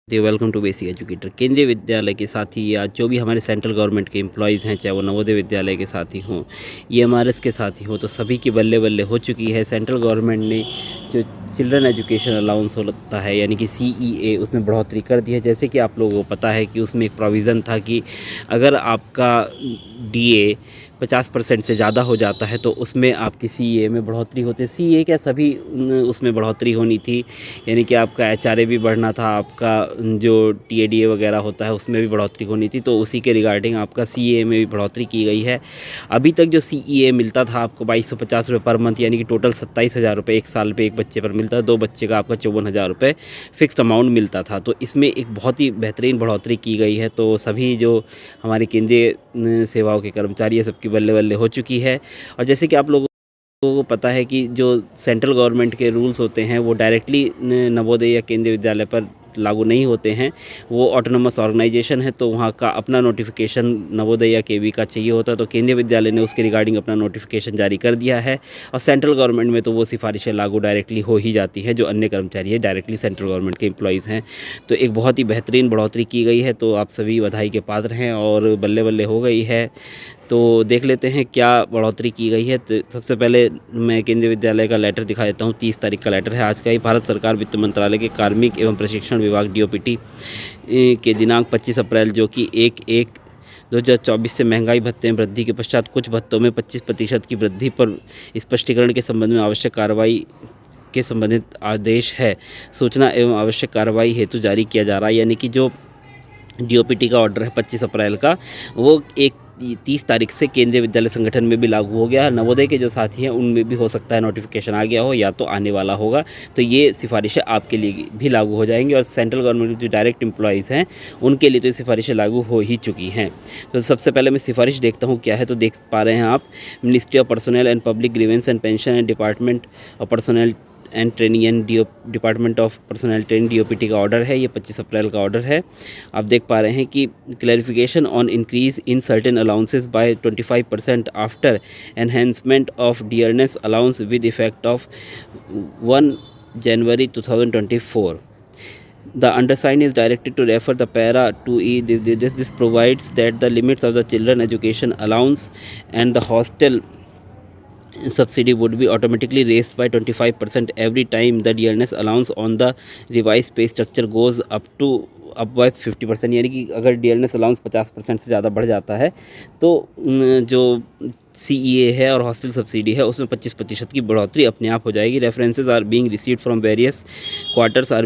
Welcome to basic educator. केंद्रीय विद्यालय के साथी या जो भी हमारे सेंट्रल गवर्नमेंट के एम्प्लॉयज़ हैं, चाहे वो नवोदय विद्यालय के साथी हों, EMRS के साथी हों, तो सभी की बल्ले बल्ले हो चुकी है। सेंट्रल गवर्नमेंट ने जो चिल्ड्रन एजुकेशन अलाउंस होता है यानी कि CEA, उसमें बढ़ोतरी कर दी है। जैसे कि आप लोगों को पता है कि उसमें एक प्रोविज़न था कि अगर आपका DA 50% से ज़्यादा हो जाता है तो उसमें आपकी CEA में बढ़ोतरी होती है। CEA क्या, सभी उसमें बढ़ोतरी होनी थी, यानी कि आपका HRA भी बढ़ना था, आपका जो TADA वगैरह होता है उसमें भी बढ़ोतरी होनी थी। तो उसी के रिगार्डिंग आपका CEA में भी बढ़ोतरी की गई है। अभी तक जो CEA मिलता था आपको 2250 रुपये पर मंथ, यानी कि टोटल 27,000 रुपये एक साल पे एक बच्चे पर मिलता है। 2 बच्चे का आपका 54,000 रुपये फ़िक्स्ड अमाउंट मिलता था। तो इसमें एक बहुत ही बेहतरीन बढ़ोतरी की गई है। तो सभी जो हमारी केंद्रीय सेवाओं के कर्मचारी है, सबकी बल्ले बल्ले हो चुकी है। और जैसे कि आप लोगों को पता है कि जो सेंट्रल गवर्नमेंट के रूल्स होते हैं वो डायरेक्टली नवोदय या केंद्रीय विद्यालय पर लागू नहीं होते हैं। वो ऑटोनोमस ऑर्गेनाइजेशन है, तो वहाँ का अपना नोटिफिकेशन नवोदय या केवी का चाहिए होता है। तो केंद्रीय विद्यालय ने उसके रिगार्डिंग अपना नोटिफिकेशन जारी कर दिया है। और सेंट्रल गवर्नमेंट में तो वो सिफारिशें लागू डायरेक्टली हो ही जाती हैं, जो अन्य कर्मचारी है डायरेक्टली सेंट्रल गवर्नमेंट के एम्प्लॉयज़ हैं। तो एक बहुत ही बेहतरीन बढ़ोतरी की गई है। तो आप सभी बधाई के पात्र हैं और बल्ले बल्ले हो गई है। तो देख लेते हैं क्या बढ़ोतरी की गई है। तो सबसे पहले मैं केंद्रीय विद्यालय का लेटर दिखा देता हूँ। 30 तारीख का लेटर है आज का ही। भारत सरकार वित्त मंत्रालय के कार्मिक एवं प्रशिक्षण विभाग DOPT के दिनांक 25 अप्रैल जो कि 1/1/2024 से महंगाई भत्ते में वृद्धि के पश्चात कुछ भत्तों में 25% की वृद्धि पर स्पष्टीकरण के संबंध में आवश्यक कार्रवाई के संबंधित आदेश है सूचना एवं आवश्यक कार्रवाई हेतु जारी किया जा रहा है। यानी कि जो DOPT का ऑर्डर है 25 अप्रैल का, वो 30 तारीख से केंद्रीय विद्यालय संगठन में भी लागू हो गया। नवोदय के जो साथी हैं उनमें भी हो सकता है नोटिफिकेशन आ गया हो या तो आने वाला होगा। तो ये सिफारिशें आपके लिए भी लागू हो जाएंगी। और सेंट्रल गवर्नमेंट के जो डायरेक्ट एम्प्लॉयज़ हैं उनके लिए तो ये सिफारिशें लागू हो ही चुकी हैं। तो सबसे पहले मैं सिफारिश देखता हूँ क्या है। तो देख पा रहे हैं आप, ministry of personal and public grievance and pension and department of personal and training and department of personal training DOPT का ऑर्डर है। ये 25 अप्रैल का ऑर्डर है। आप देख पा रहे हैं कि clarification on increase in certain allowances by 25% after enhancement of dearness allowance with effect of 1 January 2024. The undersigned is directed to refer the para 2E. This provides that the limits of the children education allowance and the hostel subsidy would be automatically raised by 25% every time the dearness allowance on the revised pay structure goes up by 50%। यानी कि अगर dearness allowance 50% से ज़्यादा बढ़ जाता है तो जो CEA है और हॉस्टल सब्सिडी है उसमें 25% की बढ़ोतरी अपने आप हो जाएगी। References are being received from various quarters are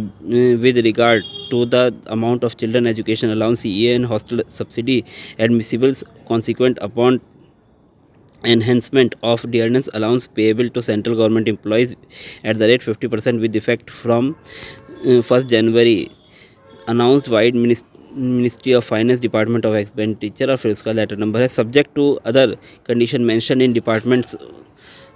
with regard to the amount of children education allowance CEA and hostel subsidy admissibles consequent upon enhancement of dearness allowance payable to central government employees at the rate 50% with effect from 1st January announced by Ministry of Finance Department of Expenditure। और फिर उसका letter number है, subject to other condition mention in departments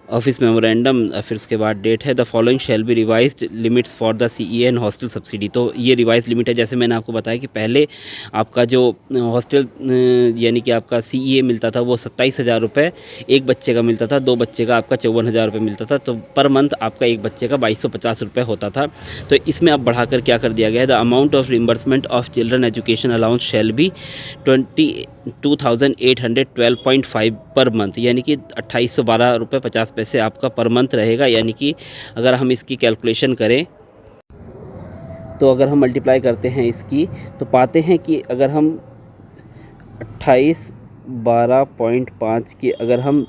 office memorandum. फिर उसके बाद date है, the following shall be revised limits for the CEA and hostel subsidy. तो ये रिवाइज लिमिट है। जैसे मैंने आपको बताया कि पहले आपका जो हॉस्टल यानी कि आपका CEA मिलता था वो 27,000 रुपये एक बच्चे का मिलता था, 2 बच्चे का आपका 54,000 रुपये मिलता था। तो पर मंथ आपका एक बच्चे का 2250 रुपये होता था। तो इसमें अब बढ़ाकर क्या कर दिया गया है, the amount of reimbursement of children education allowance shall be 22,812.5 per month, यानी कि 2812 रुपये 50 पैसे आपका पर मंथ रहेगा। यानी कि अगर हम इसकी कैलकुलेशन करें तो अगर हम मल्टीप्लाई करते हैं इसकी तो पाते हैं कि अगर हम 2812.5 की अगर हम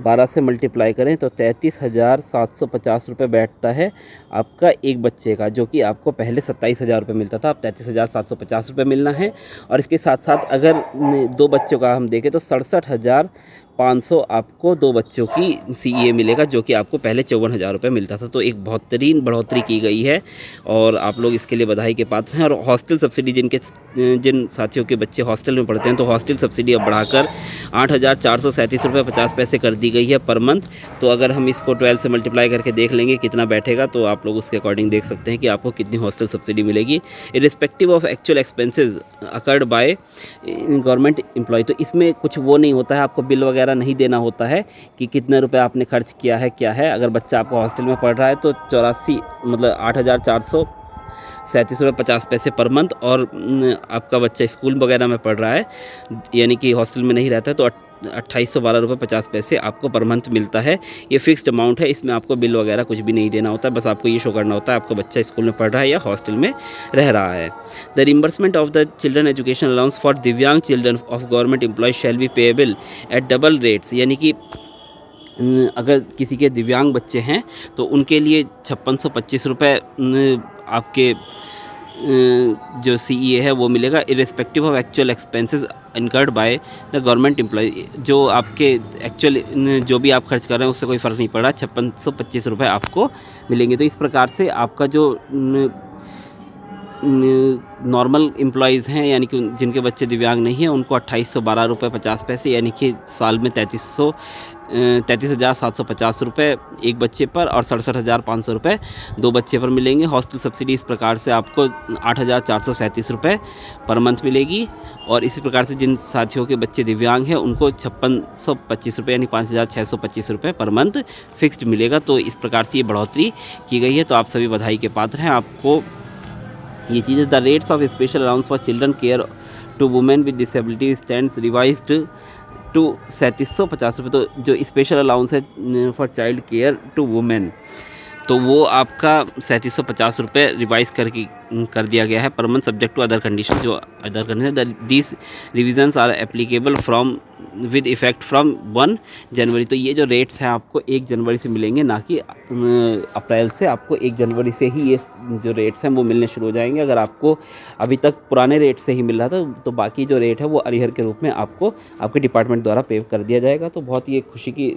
12 से मल्टीप्लाई करें तो 33,750 रुपये बैठता है आपका एक बच्चे का, जो कि आपको पहले 27,000 रुपये मिलता था, अब 33,750 रुपये मिलना है। और इसके साथ साथ अगर 2 बच्चों का हम देखें तो 67,500 आपको 2 बच्चों की CEA मिलेगा, जो कि आपको पहले 54,000 रुपये मिलता था। तो एक बेहतरीन बढ़ोतरी की गई है और आप लोग इसके लिए बधाई के पात्र हैं। और हॉस्टल सब्सिडी जिन साथियों के बच्चे हॉस्टल में पढ़ते हैं तो हॉस्टल सब्सिडी अब बढ़ाकर 8,437 रुपये 50 पैसे कर दी गई है पर मंथ। तो अगर हम इसको 12 से मल्टीप्लाई करके देख लेंगे कितना बैठेगा तो आप लोग उसके अकॉर्डिंग देख सकते हैं कि आपको कितनी हॉस्टल सब्सिडी मिलेगी irrespective of actual expenses incurred by government employee. तो इसमें कुछ वो नहीं होता है, आपको बिल वगैरह नहीं देना होता है कि कितने रुपए आपने खर्च किया है क्या है। अगर बच्चा आपका हॉस्टल में पढ़ रहा है तो 84 मतलब ₹37.50 पर मंथ। और आपका बच्चा स्कूल वगैरह में पढ़ रहा है, यानी कि हॉस्टल में नहीं रहता है, तो ₹2812.50 आपको पर मंथ मिलता है। ये फिक्स्ड अमाउंट है, इसमें आपको बिल वगैरह कुछ भी नहीं देना होता है, बस आपको ये शो करना होता है आपका बच्चा स्कूल में पढ़ रहा है या हॉस्टल में रह रहा है। The reimbursement of the children education allowance for दिव्यांग children of government employees shall be payable at double rates, यानी कि अगर किसी के दिव्यांग बच्चे हैं तो उनके लिए ₹5625 आपके जो CEA है वो मिलेगा, irrespective of actual expenses incurred by the government employee. जो आपके एक्चुअल जो भी आप खर्च कर रहे हैं उससे कोई फ़र्क नहीं पड़ रहा, ₹5625 आपको मिलेंगे। तो इस प्रकार से आपका जो नॉर्मल एम्प्लॉयज़ हैं, यानी कि जिनके बच्चे दिव्यांग नहीं हैं, उनको ₹2812.50 यानी कि साल में 33,750 रुपये एक बच्चे पर और ₹67,500 दो बच्चे पर मिलेंगे। हॉस्टल सब्सिडी इस प्रकार से आपको ₹8,437 पर मंथ मिलेगी। और इसी प्रकार से जिन साथियों के बच्चे दिव्यांग हैं उनको ₹5625 यानी ₹5,625 पर मंथ फिक्स्ड मिलेगा। तो इस प्रकार से ये बढ़ोतरी की गई है, तो आप सभी बधाई के पात्र हैं। आपको ये चीज़ें the rates of special allowance for children care to women with disability stands revised to ₹3750। तो जो स्पेशल अलाउंस है for child care to women, तो वो आपका ₹3750 रिवाइज कर दिया गया है per month, subject to other condition. जो other condition this revisions are applicable from with effect from 1 January. तो ये जो रेट्स हैं आपको 1 जनवरी से मिलेंगे, ना कि अप्रैल से। आपको 1 जनवरी से ही ये जो रेट्स हैं वो मिलने शुरू हो जाएंगे। अगर आपको अभी तक पुराने रेट से ही मिल रहा था तो बाकी जो रेट है वो अरिहर के रूप में आपको आपके डिपार्टमेंट द्वारा पे कर दिया जाएगा। तो बहुत ही एक खुशी की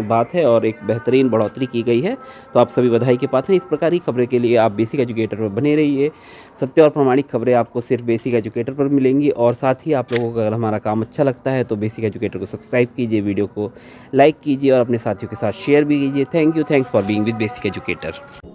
बात है और एक बेहतरीन बढ़ोतरी की गई है, तो आप सभी बधाई के पात्र हैं। इस प्रकार की खबरें के लिए आप बेसिक एजुकेटर पर बने रहिए। सत्य और प्रामाणिक खबरें आपको सिर्फ बेसिक एजुकेटर पर मिलेंगी। और साथ ही आप लोगों को अगर हमारा काम अच्छा लगता है तो बेसिक एजुकेटर को सब्सक्राइब कीजिए, वीडियो को लाइक कीजिए और अपने साथियों के साथ शेयर भी कीजिए। Thanks for being with basic educator.